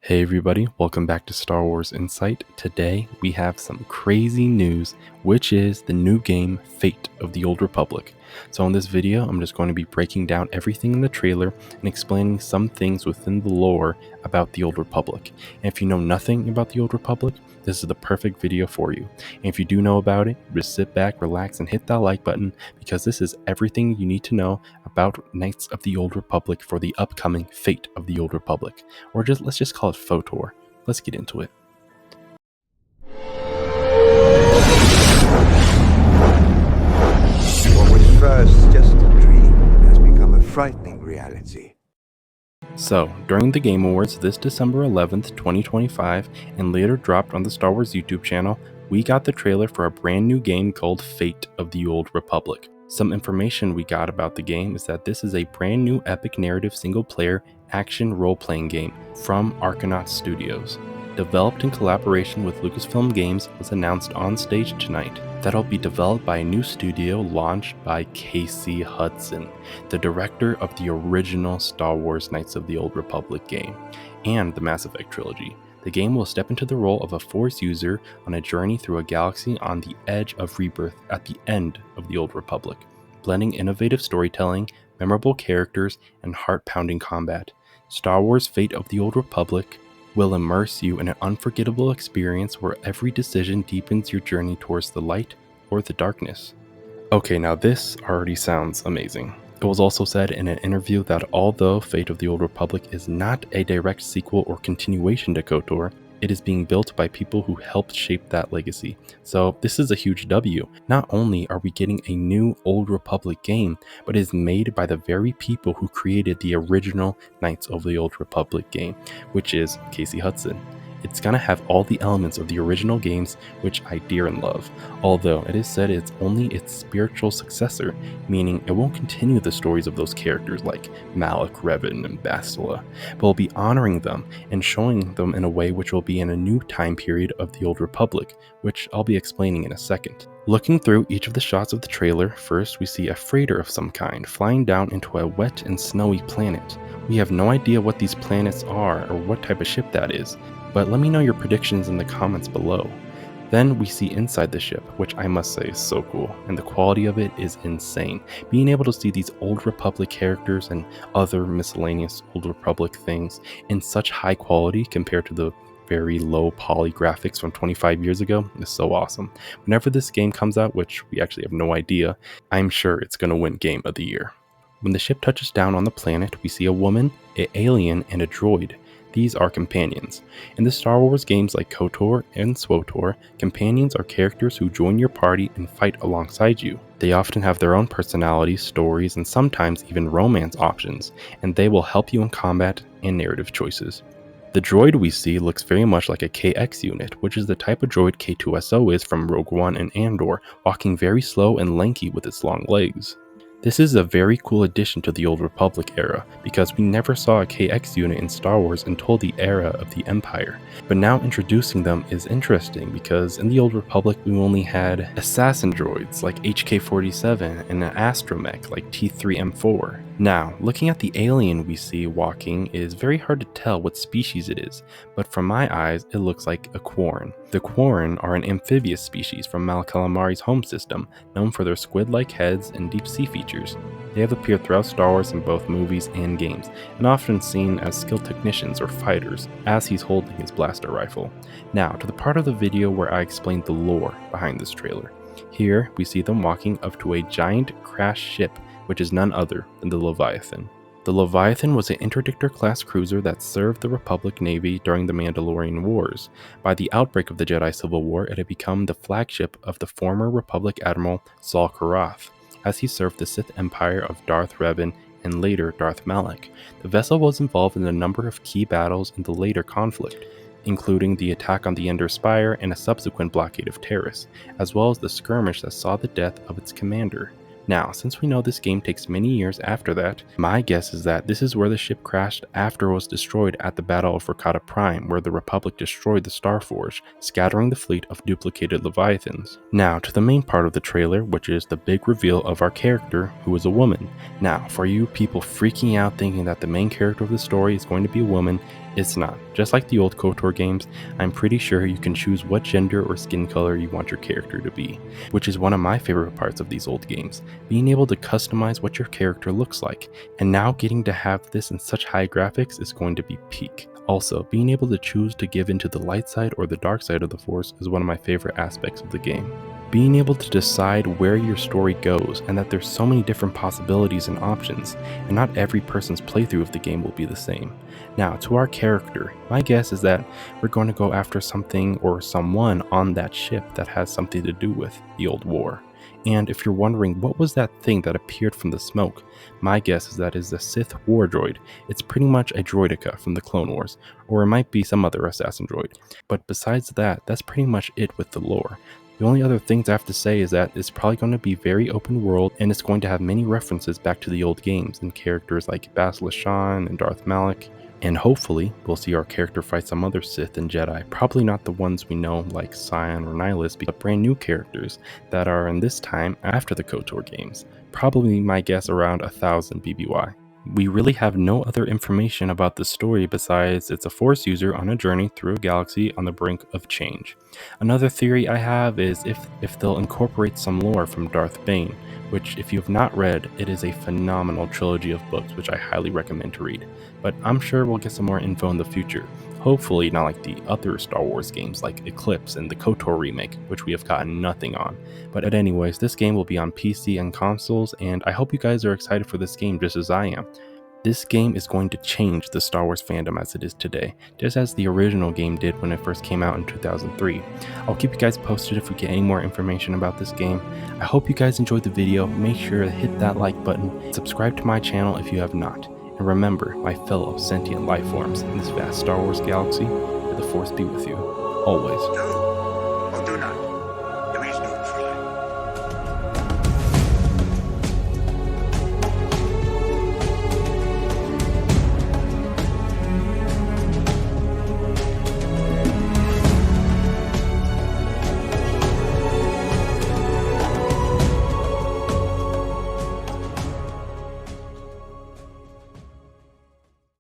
Hey everybody, welcome back to Star Wars Insight. Today we have some crazy news, which is the new game Fate of the Old Republic. So in this video, I'm just going to be breaking down everything in the trailer and explaining some things within the lore about the Old Republic. And if you know nothing about the Old Republic, this is the perfect video for you. And if you do know about it, just sit back, relax, and hit that like button because this is everything you need to know about Knights of the Old Republic for the upcoming Fate of the Old Republic. Or let's just call it FOTOR. Let's get into it. What was first just a dream has become a frightening reality. So, during the Game Awards this December 11th, 2025, and later dropped on the Star Wars YouTube channel, we got the trailer for a brand new game called Fate of the Old Republic. Some information we got about the game is that this is a brand new epic narrative single-player action role-playing game from Archonauts Studios. Developed in collaboration with Lucasfilm Games, was announced on stage tonight. That'll be developed by a new studio launched by Casey Hudson, the director of the original Star Wars Knights of the Old Republic game and the Mass Effect trilogy. The game will step into the role of a Force user on a journey through a galaxy on the edge of rebirth at the end of the Old Republic, blending innovative storytelling, memorable characters, and heart-pounding combat. Star Wars Fate of the Old Republic will immerse you in an unforgettable experience where every decision deepens your journey towards the light or the darkness. Okay, now this already sounds amazing. It was also said in an interview that although Fate of the Old Republic is not a direct sequel or continuation to KOTOR, it is being built by people who helped shape that legacy. So this is a huge W. Not only are we getting a new Old Republic game, but it is made by the very people who created the original Knights of the Old Republic game, which is Casey Hudson. It's gonna have all the elements of the original games, which I dear and love, although it is said it's only its spiritual successor, meaning it won't continue the stories of those characters like Malak, Revan, and Bastila, but will be honoring them and showing them in a way which will be in a new time period of the Old Republic, which I'll be explaining in a second. Looking through each of the shots of the trailer, first we see a freighter of some kind flying down into a wet and snowy planet. We have no idea what these planets are or what type of ship that is, but let me know your predictions in the comments below. Then we see inside the ship, which I must say is so cool, and the quality of it is insane. Being able to see these Old Republic characters and other miscellaneous Old Republic things in such high quality compared to the very low poly graphics from 25 years ago is so awesome. Whenever this game comes out, which we actually have no idea, I'm sure it's going to win Game of the Year. When the ship touches down on the planet, we see a woman, an alien, and a droid. These are companions. In the Star Wars games like KOTOR and SWTOR, companions are characters who join your party and fight alongside you. They often have their own personalities, stories, and sometimes even romance options, and they will help you in combat and narrative choices. The droid we see looks very much like a KX unit, which is the type of droid K2SO is from Rogue One and Andor, walking very slow and lanky with its long legs. This is a very cool addition to the Old Republic era, because we never saw a KX unit in Star Wars until the era of the Empire. But now introducing them is interesting because in the Old Republic we only had assassin droids like HK-47 and an astromech like T3M4. Now, looking at the alien we see walking is very hard to tell what species it is, but from my eyes it looks like a Quarren. The Quarren are an amphibious species from Mal Calamari's home system, known for their squid-like heads and deep-sea features. They have appeared throughout Star Wars in both movies and games, and often seen as skilled technicians or fighters, as he's holding his blaster rifle. Now, to the part of the video where I explained the lore behind this trailer. Here, we see them walking up to a giant crashed ship, which is none other than the Leviathan. The Leviathan was an Interdictor-class cruiser that served the Republic Navy during the Mandalorian Wars. By the outbreak of the Jedi Civil War, it had become the flagship of the former Republic Admiral Saul Karath, as he served the Sith Empire of Darth Revan and later Darth Malak. The vessel was involved in a number of key battles in the later conflict, including the attack on the Endor Spire and a subsequent blockade of Taris, as well as the skirmish that saw the death of its commander. Now, since we know this game takes many years after that, my guess is that this is where the ship crashed after it was destroyed at the Battle of Rakata Prime, where the Republic destroyed the Starforge, scattering the fleet of duplicated Leviathans. Now, to the main part of the trailer, which is the big reveal of our character, who is a woman. Now, for you people freaking out thinking that the main character of the story is going to be a woman, It's not. Just like the old KOTOR games, I'm pretty sure you can choose what gender or skin color you want your character to be, which is one of my favorite parts of these old games, being able to customize what your character looks like, and now getting to have this in such high graphics is going to be peak. Also, being able to choose to give into the light side or the dark side of the Force is one of my favorite aspects of the game. Being able to decide where your story goes and that there's so many different possibilities and options, and not every person's playthrough of the game will be the same. Now, to our character, my guess is that we're going to go after something or someone on that ship that has something to do with the old war. And if you're wondering what was that thing that appeared from the smoke, my guess is that is the Sith war droid. It's pretty much a droideka from the Clone Wars, or it might be some other assassin droid. But besides that, that's pretty much it with the lore. The only other things I have to say is that it's probably going to be very open world, and it's going to have many references back to the old games and characters like Basilisk Shan and Darth Malak. And hopefully, we'll see our character fight some other Sith and Jedi, probably not the ones we know like Sion or Nihilus, but brand new characters that are in this time after the KOTOR games. Probably my guess around 1000 BBY. We really have no other information about the story besides it's a Force user on a journey through a galaxy on the brink of change. Another theory I have is if they'll incorporate some lore from Darth Bane, which if you have not read, it is a phenomenal trilogy of books which I highly recommend to read. But I'm sure we'll get some more info in the future. Hopefully not like the other Star Wars games like Eclipse and the KOTOR remake, which we have gotten nothing on. But anyways, this game will be on PC and consoles, and I hope you guys are excited for this game just as I am. This game is going to change the Star Wars fandom as it is today, just as the original game did when it first came out in 2003. I'll keep you guys posted if we get any more information about this game. I hope you guys enjoyed the video. Make sure to hit that like button, subscribe to my channel if you have not, and remember, my fellow sentient life forms in this vast Star Wars galaxy, may the Force be with you, always.